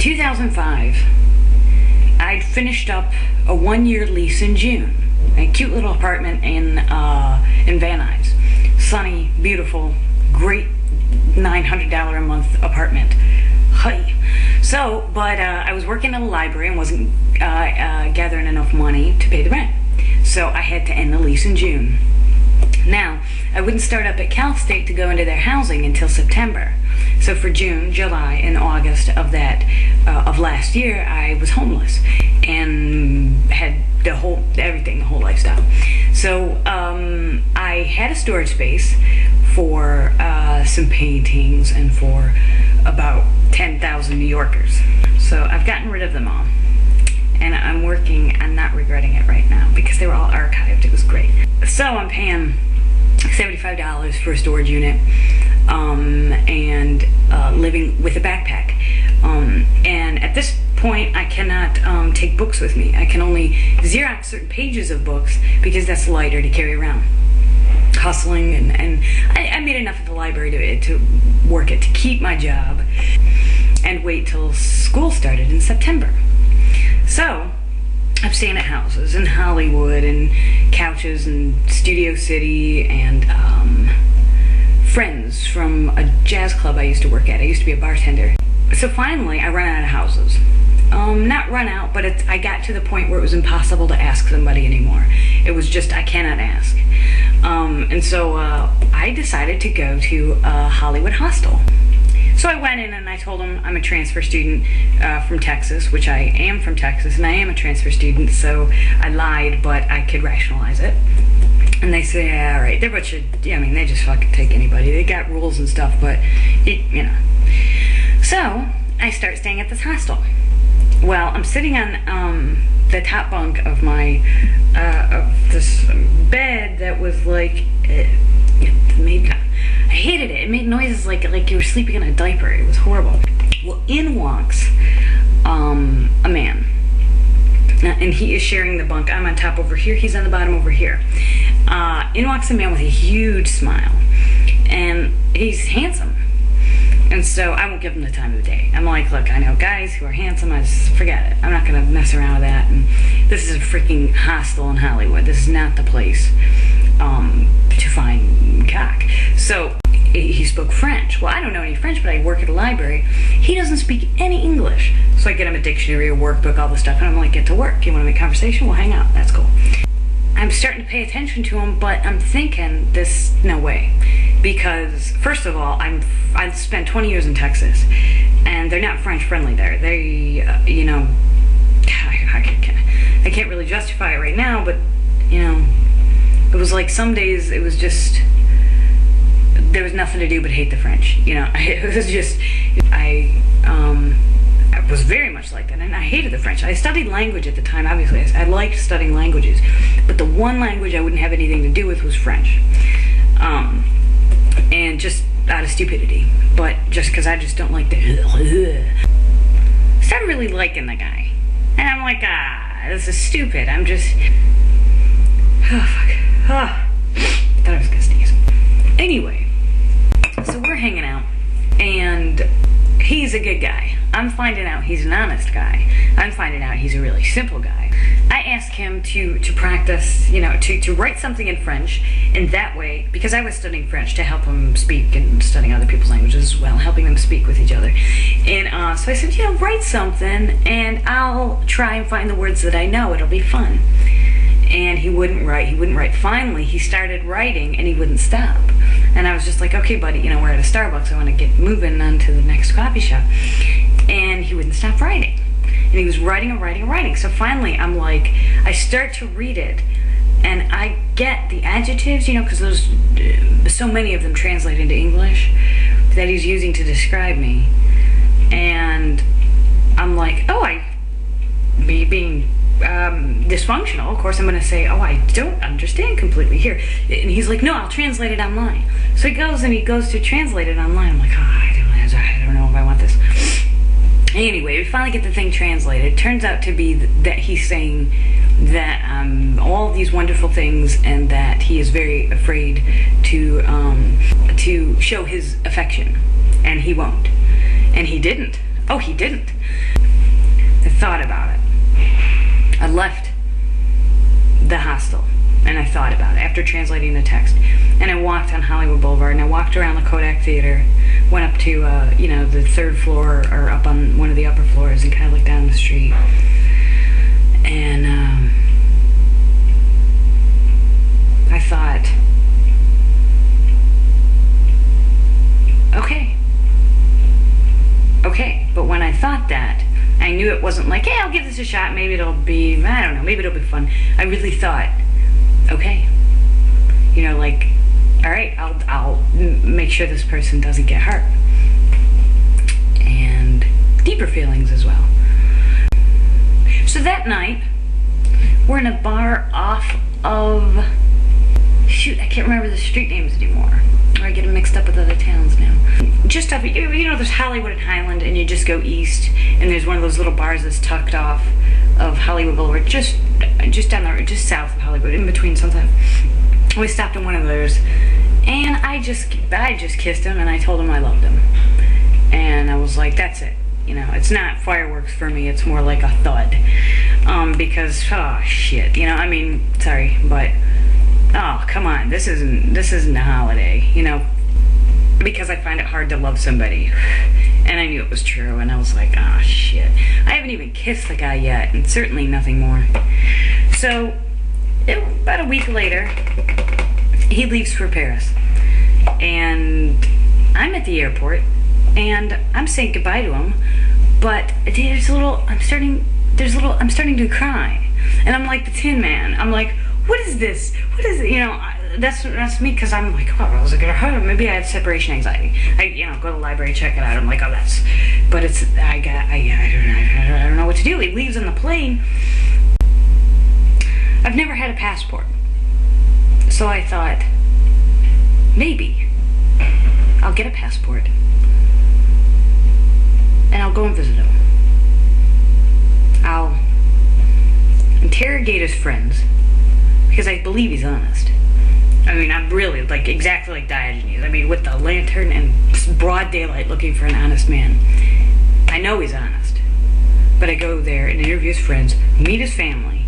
2005, I'd finished up a 1-year lease in June. A cute little apartment in Van Nuys. Sunny, beautiful, great $900 a month apartment. Hi. So, but I was working at a library and wasn't gathering enough money to pay the rent. So I had to end the lease in June. Now, I wouldn't start up at Cal State to go into their housing until September. So for June, July, and August of last year, I was homeless and had the whole lifestyle. So I had a storage space for some paintings and for about 10,000 New Yorkers. So I've gotten rid of them all. And I'm not regretting it right now because they were all archived. It was great. So I'm paying $75 for a storage unit and living with a backpack. And at this point, I cannot take books with me. I can only Xerox certain pages of books because that's lighter to carry around. Hustling, and I made enough at the library to work it, to keep my job, and wait till school started in September. So, I'm staying at houses in Hollywood, and couches in Studio City, and friends from a jazz club I used to work at. I used to be a bartender. So finally, I ran out of houses. Not run out, but I got to the point where it was impossible to ask somebody anymore. It was just, I cannot ask. And so I decided to go to a Hollywood hostel. So I went in and I told them I'm a transfer student from Texas, which I am from Texas, and I am a transfer student, so I lied, but I could rationalize it. And they say, yeah, all right, they're a bunch of, they just fucking take anybody. They got rules and stuff, but, So, I start staying at this hostel. Well, I'm sitting on the top bunk of my, of this bed that was like, I hated it. It made noises like you were sleeping in a diaper. It was horrible. Well, in walks a man. And he is sharing the bunk. I'm on top over here. He's on the bottom over here. In walks a man with a huge smile. And he's handsome. And so I won't give him the time of the day. I'm like, look, I know guys who are handsome. I just forget it. I'm not going to mess around with that. And this is a freaking hostel in Hollywood. This is not the place to find cock. So he spoke French. Well, I don't know any French, but I work at a library. He doesn't speak any English. So I get him a dictionary, a workbook, all this stuff, and I'm like, get to work. You want to make conversation? We'll hang out. That's cool. I'm starting to pay attention to him, but I'm thinking, no way. Because, first of all, I've spent 20 years in Texas, and they're not French friendly there. They, I can't really justify it right now, but, it was like some days it was just, there was nothing to do but hate the French. It was just, I was very much like that, and I hated the French. I studied language at the time, obviously. I liked studying languages, but the one language I wouldn't have anything to do with was French. And just out of stupidity, but just because I just don't like the started really liking the guy, and I'm like, this is stupid. I'm just, thought I was gonna sneeze. Anyway, so we're hanging out, and he's a good guy. I'm finding out he's an honest guy. I'm finding out he's a really simple guy. I asked him to practice, to write something in French, and that way, because I was studying French to help him speak and studying other people's languages as well, helping them speak with each other. And so I said, write something, and I'll try and find the words that I know. It'll be fun. And he wouldn't write. Finally, he started writing, and he wouldn't stop. And I was just like, okay, buddy, we're at a Starbucks. I want to get moving on to the next coffee shop. And he wouldn't stop writing. And he was writing and writing and writing. So finally, I'm like, I start to read it, and I get the adjectives, because there's so many of them translate into English that he's using to describe me. And I'm like, me being dysfunctional, of course I'm going to say, I don't understand completely here. And he's like, no, I'll translate it online. So he goes to translate it online. I'm like, I don't know if I want this. Anyway, we finally get the thing translated. It turns out to be that he's saying that all these wonderful things, and that he is very afraid to show his affection, and he won't. And he didn't. Oh, he didn't. I thought about it. I left the hostel and I thought about it after translating the text. And I walked on Hollywood Boulevard and I walked around the Kodak Theater, went up to, the third floor or up on one of the upper floors and kind of looked down the street. And I thought, okay. But when I thought that, I knew it wasn't like, hey, I'll give this a shot. Maybe it'll be, I don't know, maybe it'll be fun. I really thought, okay, all right, I'll make sure this person doesn't get hurt. And deeper feelings as well. So that night, we're in a bar off of, shoot, I can't remember the street names anymore. I get them mixed up with other towns now. Just up, there's Hollywood and Highland, and you just go east, and there's one of those little bars that's tucked off of Hollywood Boulevard, just down the road, just south of Hollywood, in between Sunset. We stopped in one of those, and I just kissed him, and I told him I loved him. And I was like, that's it. It's not fireworks for me, it's more like a thud. Because, oh, shit, sorry, but, oh, come on, this isn't a holiday, because I find it hard to love somebody. And I knew it was true, and I was like, oh, shit. I haven't even kissed the guy yet, and certainly nothing more. So, about a week later, he leaves for Paris. And I'm at the airport, and I'm saying goodbye to him, but I'm starting to cry. And I'm like the Tin Man. I'm like, what is this? What is it? That's me, because I'm like, oh, is it gonna hurt? Maybe I have separation anxiety. I go to the library, check it out. I'm like, oh, I don't know what to do. He leaves on the plane. I've never had a passport. So I thought, maybe I'll get a passport and I'll go and visit him. I'll interrogate his friends, because I believe he's honest. I'm really, exactly like Diogenes. With the lantern and broad daylight looking for an honest man. I know he's honest. But I go there and interview his friends, meet his family.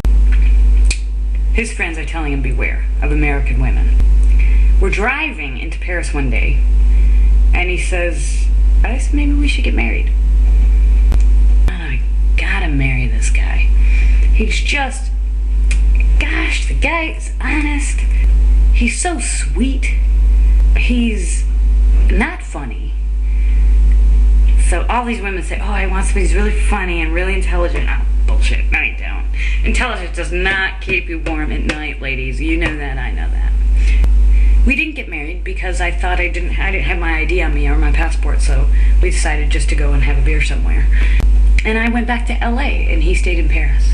His friends are telling him beware of American women. We're driving into Paris one day, and he says, I said, maybe we should get married. I gotta marry this guy. He's just, gosh, the guy's honest. He's so sweet. He's not funny. So all these women say, oh, I want somebody who's really funny and really intelligent. Oh, bullshit. No, you don't. Intelligence does not keep you warm at night, ladies. You know that, I know that. We didn't get married because I thought I didn't have my ID on me or my passport, so we decided just to go and have a beer somewhere. And I went back to LA, and he stayed in Paris.